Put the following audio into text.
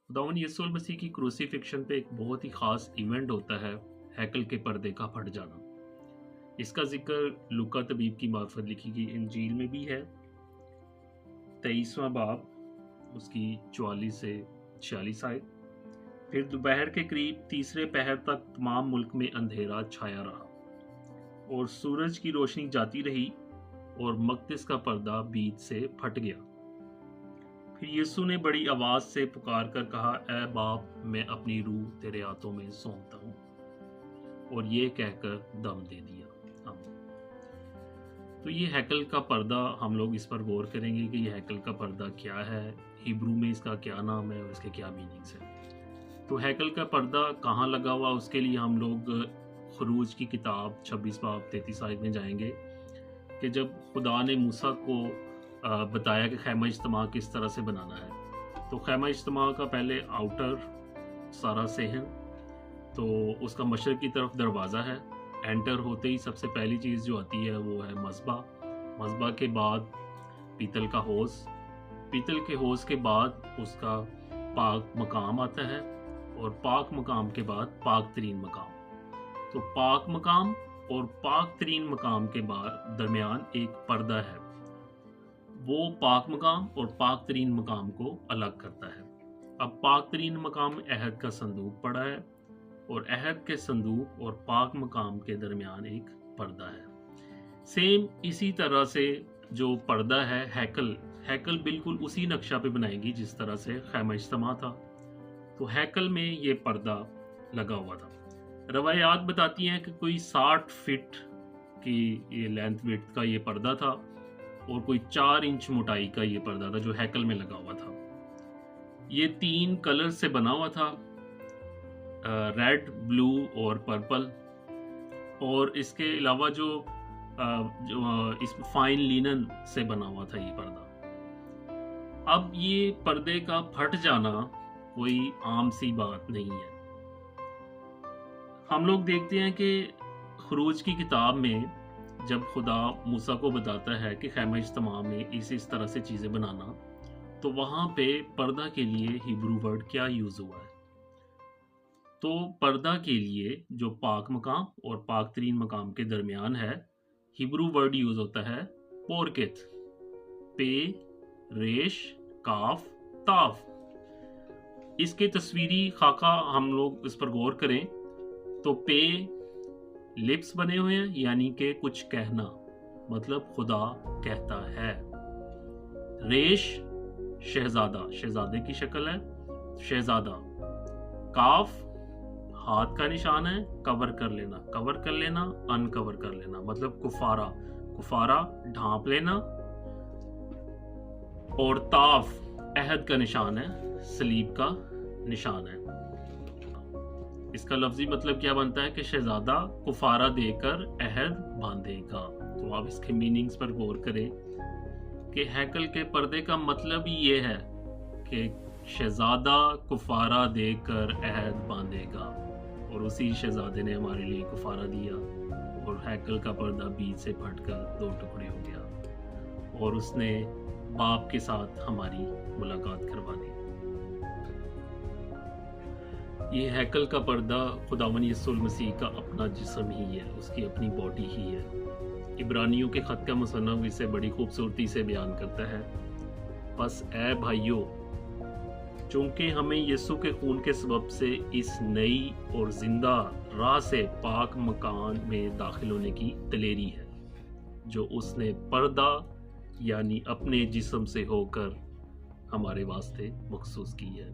खुदावंद यीशु मसीह की क्रूसीफिक्शन पे एक बहुत ही ख़ास इवेंट होता है, हैकल के पर्दे का फट जाना। इसका ज़िक्र लूका तबीब की मार्फत लिखी गई इंजील में भी है। 23वां बाब उसकी 44 से 46 आयत। फिर दोपहर के करीब तीसरे पहर तक तमाम मुल्क में अंधेरा छाया रहा और सूरज की रोशनी जाती रही और मक़दिस का पर्दा बीच से फट गया। फिर यीशु ने बड़ी आवाज़ से पुकार कर कहा, ऐ बाप, मैं अपनी रूह तेरे हाथों में सौंपता हूँ, और ये कहकर दम दे दिया। तो ये हैकल का पर्दा, हम लोग इस पर गौर करेंगे कि ये हैकल का पर्दा क्या है, हिब्रू में इसका क्या नाम है और इसके क्या मीनिंग्स हैं। तो हैकल का पर्दा कहाँ लगा हुआ, उसके लिए हम लोग खरूज की किताब 26 बाब 33 आयत में जाएंगे कि जब खुदा ने मूसा को बताया कि खैमा इज्तिमा किस तरह से बनाना है। तो खैमा इज्तिमा का पहले आउटर सारा सेहन, तो उसका मशरक़ की तरफ दरवाज़ा है। एंटर होते ही सबसे पहली चीज़ जो आती है वो है मज़बा। मज़बा के बाद पीतल का होज़, पीतल के होज़ के बाद उसका पाक मकाम आता है, और पाक मकाम के बाद पाक तरीन मकाम। तो पाक मकाम और पाक तरीन मकाम के बाद दरमियान एक पर्दा है, वो पाक मकाम और पाक तरीन मकाम को अलग करता है। अब पाक तरीन मकाम अहद का संदूक पड़ा है, और अहद के संदूक और पाक मकाम के दरमियान एक पर्दा है। सेम इसी तरह से जो पर्दा है हैकल बिल्कुल उसी नक्शा पे बनाएगी जिस तरह से खैमा इज्तिमा था। तो हैकल में ये पर्दा लगा हुआ था। रवायात बताती हैं कि कोई 60 फीट की ये लेंथ विड्थ का ये पर्दा था, और कोई 4 इंच मोटाई का ये पर्दा था जो हैकल में लगा हुआ था। ये 3 कलर से बना हुआ था, रेड, ब्लू और पर्पल। और इसके अलावा जो इस फाइन लिनन से बना हुआ था ये पर्दा। अब ये पर्दे का फट जाना कोई आम सी बात नहीं है। हम लोग देखते हैं कि खरूज की किताब में जब खुदा मूसा को बताता है कि खैमा इज्तिमा में इस तरह से चीज़ें बनाना, तो वहाँ पे पर्दा के लिए हिब्रू वर्ड क्या यूज़ हुआ है। तो पर्दा के लिए जो पाक मकाम और पाक तरीन मकाम के दरमियान है, हिब्रू वर्ड यूज़ होता है पोरकेत, पे, रेश, काफ, ताफ। इसके तस्वीरी खाका हम लोग इस पर गौर करें तो पे लिप्स बने हुए हैं, यानी कि कुछ कहना, मतलब खुदा कहता है। रेश शहजादा, शहजादे की शक्ल है, शहजादा। काफ हाथ का निशान है, कवर कर लेना, अनकवर कर लेना, मतलब कुफारा ढांप लेना। और ताफ अहद का निशान है, सलीब का निशान है। इसका लफ्जी मतलब क्या बनता है कि शहजादा कुफारा देकर अहद बांधेगा। तो आप इसके मीनिंग्स पर गौर करें कि हैकल के पर्दे का मतलब ही ये है कि शहजादा कुफारा देकर अहद बांधेगा, और उसी शहजादे ने हमारे लिए कुफारा दिया, और हैकल का पर्दा बीच से फटकर 2 टुकड़े हो गया, और उसने बाप के साथ हमारी मुलाकात करवा दी। ये हैकल का पर्दा खुदावंद यीशु मसीह का अपना जिस्म ही है, उसकी अपनी बॉडी ही है। इब्रानियों के खत का मुसन्नफ इसे बड़ी खूबसूरती से बयान करता है। बस ऐ भाइयों, चूँकि हमें यीशु के खून के सबब से इस नई और जिंदा राह से पाक मकान में दाखिल होने की दलेरी है, जो उसने पर्दा यानी अपने जिस्म से होकर हमारे वास्ते मखसूस की है।